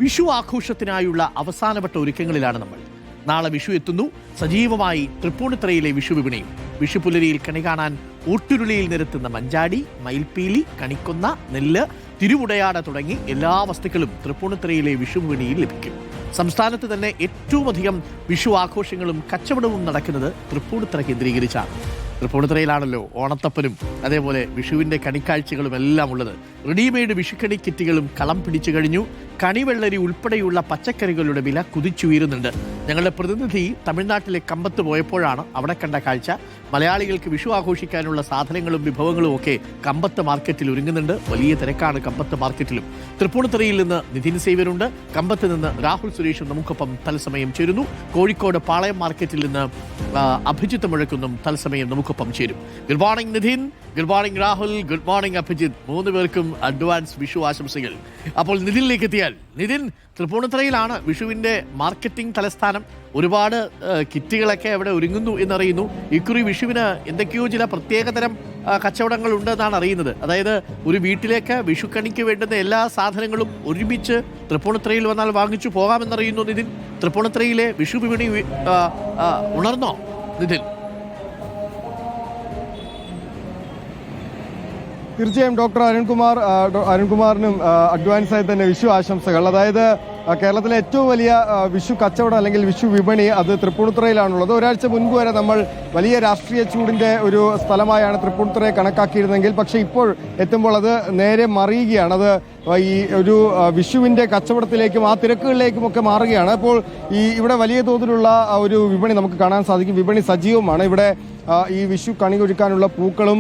വിഷു ആഘോഷത്തിനായുള്ള അവസാനവട്ട ഒരുക്കങ്ങളിലാണ് നമ്മൾ. നാളെ വിഷു എത്തുന്നു. സജീവമായി തൃപ്പൂണിത്തറയിലെ വിഷു വിപണിയും. വിഷുപുലരിയിൽ കണി കാണാൻ ഊട്ടുരുളിയിൽ നിരത്തുന്ന മഞ്ചാടി, മയിൽപ്പീലി, കണിക്കൊന്ന, നെല്ല്, തിരുവുടയാട തുടങ്ങി എല്ലാ വസ്തുക്കളും തൃപ്പൂണിത്തറയിലെ വിഷു വിപണിയിൽ ലഭിക്കും. സംസ്ഥാനത്ത് തന്നെ ഏറ്റവും അധികം വിഷു ആഘോഷങ്ങളും കച്ചവടവും നടക്കുന്നത് തൃപ്പൂണിത്തറ കേന്ദ്രീകരിച്ചാണ്. തൃപ്പൂണിത്തറയിലാണല്ലോ ഓണത്തപ്പനും അതേപോലെ വിഷുവിൻ്റെ കണിക്കാഴ്ചകളും എല്ലാം ഉള്ളത്. റെഡിമെയ്ഡ് വിഷുക്കണി കിറ്റുകളും കളം പിടിച്ചു കഴിഞ്ഞു. കണിവെള്ളരി ഉൾപ്പെടെയുള്ള പച്ചക്കറികളുടെ വില കുതിച്ചുയരുന്നുണ്ട്. ഞങ്ങളുടെ പ്രതിനിധി തമിഴ്നാട്ടിലെ കമ്പത്ത് പോയപ്പോഴാണ് അവിടെ കണ്ട കാഴ്ച. മലയാളികൾക്ക് വിഷു ആഘോഷിക്കാനുള്ള സാധനങ്ങളും വിഭവങ്ങളും ഒക്കെ കമ്പത്ത് മാർക്കറ്റിൽ ഒരുങ്ങുന്നുണ്ട്. വലിയ തിരക്കാണ് കമ്പത്ത് മാർക്കറ്റിലും. തൃപ്പൂണിത്തറയിൽ നിന്ന് നിതിൻ സേവ്യരുണ്ട്. കമ്പത്ത് നിന്ന് രാഹുൽ സുരേഷും നമുക്കൊപ്പം തത്സമയം ചേരുന്നു. കോഴിക്കോട് പാളയം മാർക്കറ്റിൽ നിന്ന് അഭിജിത്ത് മുഴക്കുന്നും തത്സമയം നമുക്കൊപ്പം ചേരും. Good morning Nithin, good morning Rahul, good morning Abhijith. മൂന്ന് പേർക്കും അഡ്വാൻസ് വിഷു ആശംസകൾ. അപ്പോൾ നിതിനിലേക്ക് എത്തിയാൽ, നിതിൻ, തൃപ്പൂണിത്തറയിലാണ് വിഷുവിൻ്റെ മാർക്കറ്റിംഗ് തലസ്ഥാനം. ഒരുപാട് കിറ്റുകളൊക്കെ അവിടെ ഒരുങ്ങുന്നു എന്നറിയുന്നു. ഇക്കുറി വിഷുവിന് എന്തൊക്കെയോ ചില പ്രത്യേകതരം കച്ചവടങ്ങൾ ഉണ്ടെന്നാണ് അറിയുന്നത്. അതായത് ഒരു വീട്ടിലേക്ക് വിഷുക്കണിക്ക് വേണ്ടുന്ന എല്ലാ സാധനങ്ങളും ഒരുമിച്ച് തൃപ്പൂണിത്തറയിൽ വന്നാൽ വാങ്ങിച്ചു പോകാമെന്നറിയുന്നു നിതിൻ. തൃപ്പൂണിത്തറയിലെ വിഷു വിപണി ഉണർന്നോ നിതിൻ? തീർച്ചയായും ഡോക്ടർ അരുൺകുമാറിനും അഡ്വാൻസായി തന്നെ വിഷു ആശംസകൾ. അതായത് കേരളത്തിലെ ഏറ്റവും വലിയ വിഷു കച്ചവടം അല്ലെങ്കിൽ വിഷു വിപണി അത് തൃപ്പൂണിത്തുറയിലാണുള്ളത്. ഒരാഴ്ച മുൻപ് വരെ നമ്മൾ വലിയ രാഷ്ട്രീയ ചൂടിൻ്റെ ഒരു സ്ഥലമായാണ് തൃപ്പൂണിത്തുറയെ കണക്കാക്കിയിരുന്നെങ്കിൽ, പക്ഷേ ഇപ്പോൾ എത്തുമ്പോൾ അത് നേരെ മറിയുകയാണ്. അത് ഈ ഒരു വിഷുവിൻ്റെ കച്ചവടത്തിലേക്കും ആ തിരക്കുകളിലേക്കും ഒക്കെ മാറുകയാണ്. അപ്പോൾ ഇവിടെ വലിയ തോതിലുള്ള ഒരു വിപണി നമുക്ക് കാണാൻ സാധിക്കും. വിപണി സജീവമാണ്. ഇവിടെ ഈ വിഷു കണി ഒരുക്കാനുള്ള പൂക്കളും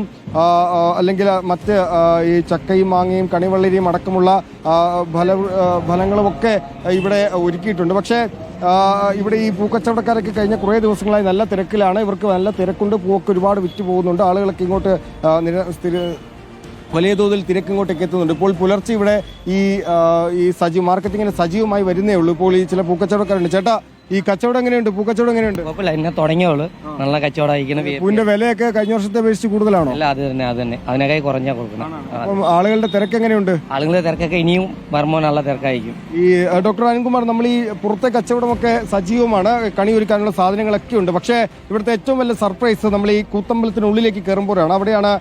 അല്ലെങ്കിൽ മറ്റ് ഈ ചക്കയും മാങ്ങയും കണിവെള്ളരിയും അടക്കമുള്ള ഫലങ്ങളുമൊക്കെ ഇവിടെ ഒരുക്കിയിട്ടുണ്ട്. പക്ഷേ ഇവിടെ ഈ പൂക്കച്ചവടക്കാരൊക്കെ കഴിഞ്ഞ കുറേ ദിവസങ്ങളായി നല്ല തിരക്കിലാണ്. ഇവർക്ക് നല്ല തിരക്കുണ്ട്. പൂവൊക്കെ ഒരുപാട് വിറ്റ് പോകുന്നുണ്ട്. ആളുകളൊക്കെ ഇങ്ങോട്ട് വലിയ തോതിൽ തിരക്കിങ്ങോട്ടേക്ക് എത്തുന്നുണ്ട്. ഇപ്പോൾ പുലർച്ചെ ഇവിടെ ഈ മാർക്കറ്റിങ്ങിന് സജീവമായി വരുന്നേ ഉള്ളൂ. ഇപ്പോൾ ഈ ചില പൂക്കച്ചവടക്കാരുണ്ട്. ചേട്ടാ, ഈ കച്ചവടം എങ്ങനെയുണ്ട്? പൂക്കച്ചവടം എങ്ങനെയുണ്ട്? എന്നെ തുടങ്ങിയോളൂ. നല്ല കച്ചവടം. പൂവിന്റെ വിലയൊക്കെ കഴിഞ്ഞ വർഷത്തെ അപേക്ഷിച്ച് കൂടുതലാണോ? അല്ല, അത് തന്നെ അതിനേക്കായി കുറഞ്ഞാ കൊടുക്കണം. അപ്പം ആളുകളുടെ തിരക്ക് എങ്ങനെയുണ്ട്? ആളുകളുടെ തിരക്കൊക്കെ ഇനിയും വരുമ്പോൾ നല്ല തിരക്കായിരിക്കും. ഈ ഡോക്ടർ അരുൺകുമാർ, നമ്മൾ ഈ പുറത്തെ കച്ചവടമൊക്കെ സജീവമാണ്. കണി ഒരുക്കാനുള്ള സാധനങ്ങളൊക്കെ ഉണ്ട്. പക്ഷേ ഇവിടുത്തെ ഏറ്റവും വലിയ സർപ്രൈസ് നമ്മൾ ഈ കൂത്തമ്പലത്തിനുള്ളിലേക്ക് കയറുമ്പോഴാണ്. അവിടെയാണ്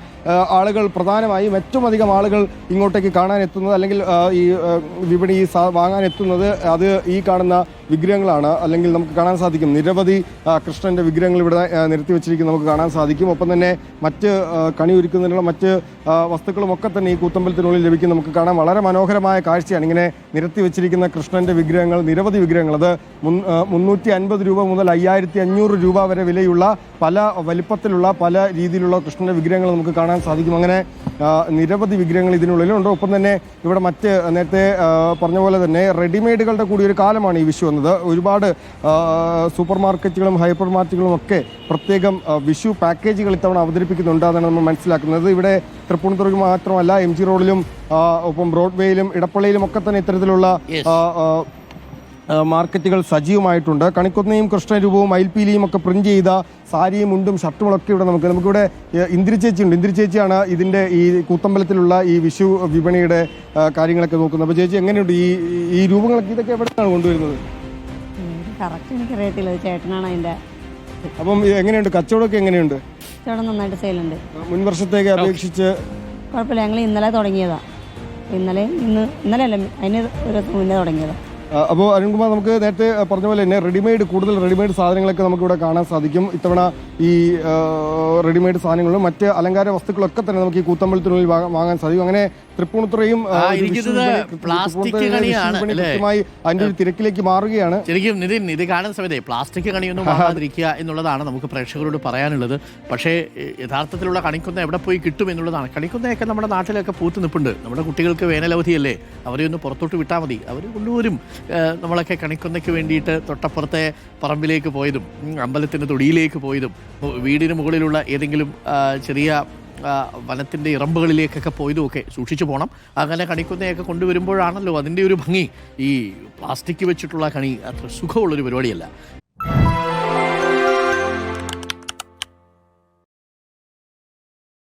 ആളുകൾ പ്രധാനമായും ഏറ്റവും അധികം ആളുകൾ ഇങ്ങോട്ടേക്ക് കാണാൻ എത്തുന്നത് അല്ലെങ്കിൽ ഈ വിപണി വാങ്ങാൻ എത്തുന്നത്. അത് ഈ കാണുന്ന വിഗ്രഹങ്ങളാണ്. അല്ലെങ്കിൽ നമുക്ക് കാണാൻ സാധിക്കും നിരവധി കൃഷ്ണന്റെ വിഗ്രഹങ്ങൾ ഇവിടെ നിരത്തി വെച്ചിരിക്കുന്നത് നമുക്ക് കാണാൻ സാധിക്കും. ഒപ്പം തന്നെ മറ്റ് കണി ഒരുക്കുന്നതിനുള്ള മറ്റ് വസ്തുക്കളും ഒക്കെ തന്നെ ഈ കൂത്തമ്പലത്തിനുള്ളിൽ ലഭിക്കും. നമുക്ക് കാണാൻ വളരെ മനോഹരമായ കാഴ്ചയാണ്. ഇങ്ങനെ നിരത്തി വെച്ചിരിക്കുന്ന കൃഷ്ണന്റെ വിഗ്രഹങ്ങൾ, നിരവധി വിഗ്രഹങ്ങൾ. അത് 350 രൂപ മുതൽ 5500 രൂപ വരെ വിലയുള്ള പല വലിപ്പത്തിലുള്ള പല രീതിയിലുള്ള കൃഷ്ണന്റെ വിഗ്രഹങ്ങൾ നമുക്ക് കാണാൻ സാധിക്കും. അങ്ങനെ നിരവധി വിഗ്രഹങ്ങൾ ഇതിനുള്ളിലുണ്ട്. ഒപ്പം തന്നെ ഇവിടെ മറ്റ് നേരത്തെ പറഞ്ഞ പോലെ തന്നെ റെഡിമെയ്ഡുകളുടെ കൂടി ഒരു കാലമാണ് ഈ വിഷു വന്നത്. ഒരുപാട് സൂപ്പർ മാർക്കറ്റുകളും ഹൈപ്പർ മാർക്കറ്റുകളും ഒക്കെ പ്രത്യേകം വിഷു പാക്കേജുകൾ ഇത്തവണ അവതരിപ്പിക്കുന്നുണ്ട്. അതാണ് നമ്മൾ മനസ്സിലാക്കുന്നത്. ഇവിടെ തൃപ്പൂണിത്തുറയിൽ മാത്രമല്ല, MG റോഡിലും ഒപ്പം ബ്രോഡ്വേയിലും ഇടപ്പള്ളിയിലും ഒക്കെ തന്നെ ഇത്തരത്തിലുള്ള മാർക്കറ്റുകൾ സജീവമായിട്ടുണ്ട്. കണിക്കൊന്നയും കൃഷ്ണരൂപവും മയിൽപ്പീലിയും ഒക്കെ പ്രിന്റ് ചെയ്ത സാരിയും മുണ്ടും ഷർട്ടുകളൊക്കെ ഇവിടെ നമുക്കിവിടെ ഇന്ദിര ചേച്ചിയുണ്ട്. ഇന്ദിര ചേച്ചിയാണ് ഇതിൻ്റെ ഈ കൂത്തമ്പലത്തിലുള്ള ഈ വിഷു വിപണിയുടെ കാര്യങ്ങളൊക്കെ നോക്കുന്നത്. അപ്പോൾ ചേച്ചി, എങ്ങനെയുണ്ട് ഈ രൂപങ്ങളൊക്കെ? ഇതൊക്കെ എവിടെയാണ് കൊണ്ടുവരുന്നത്? കറക്റ്റ് എനിക്ക് അറിയത്തില്ല, ചേട്ടനാണ് അതിൻ്റെ. അപ്പം എങ്ങനെയുണ്ട് കച്ചവടമൊക്കെ? എങ്ങനെയുണ്ട്? കച്ചവടം നന്നായിട്ട് സെയിലുണ്ട്. മുൻ വർഷത്തേക്ക് അപേക്ഷിച്ച് കുഴപ്പമില്ല. ഞങ്ങൾ ഇന്നലെ തുടങ്ങിയതാണ്. ഇന്നലെയല്ല, അതിന് ഒരു മുന്നേ തുടങ്ങിയതാണ്. അപ്പോൾ അരുൺകുമാർ, നമുക്ക് നേരത്തെ പറഞ്ഞ പോലെ തന്നെ കൂടുതൽ റെഡിമെയ്ഡ് സാധനങ്ങളൊക്കെ നമുക്കിവിടെ കാണാൻ സാധിക്കും. ഇത്തവണ ഈ റെഡിമെയ്ഡ് സാധനങ്ങളും മറ്റ് അലങ്കാര വസ്തുക്കളൊക്കെ തന്നെ നമുക്ക് ഈ കൂത്തമ്പലത്തിനുള്ളിൽ വാങ്ങാൻ സാധിക്കും. അങ്ങനെ തൃപ്പൂണിത്തുറയും കൃത്യമായി അതിൻ്റെ ഒരു തിരക്കിലേക്ക് മാറുകയാണ്. ശരിക്കും നിതിൻ, ഇത് കാണുന്ന സമയത്ത് പ്ലാസ്റ്റിക് കണിയൊന്നും വാങ്ങാതിരിക്കുക എന്നുള്ളതാണ് നമുക്ക് പ്രേക്ഷകരോട് പറയാനുള്ളത്. പക്ഷേ യഥാർത്ഥത്തിലുള്ള കണിക്കൊന്ന എവിടെ പോയി കിട്ടും എന്നുള്ളതാണ്. കണിക്കൊന്നയൊക്കെ നമ്മുടെ നാട്ടിലൊക്കെ പൂത്ത് നിൽപ്പുണ്ട്. നമ്മുടെ കുട്ടികൾക്ക് വേനലവധിയല്ലേ, അവരെ ഒന്ന് പുറത്തോട്ട് വിട്ടാൽ മതി, അവർ കൊണ്ടുവരും. നമ്മളൊക്കെ കണിക്കൊന്നയ്ക്ക് വേണ്ടിയിട്ട് തൊട്ടപ്പുറത്തെ പറമ്പിലേക്ക് പോയതും അമ്പലത്തിൻ്റെ തൊടിയിലേക്ക് പോയതും വീടിന് മുകളിലുള്ള ഏതെങ്കിലും ചെറിയ വനത്തിൻ്റെ ഇറമ്പുകളിലേക്കൊക്കെ പോയതുമൊക്കെ സൂക്ഷിച്ചു പോകണം. അങ്ങനെ കണിക്കൊന്നയൊക്കെ കൊണ്ടുവരുമ്പോഴാണല്ലോ അതിൻ്റെ ഒരു ഭംഗി. ഈ പ്ലാസ്റ്റിക് വെച്ചിട്ടുള്ള കണി അത്ര സുഖമുള്ളൊരു പരിപാടിയല്ല.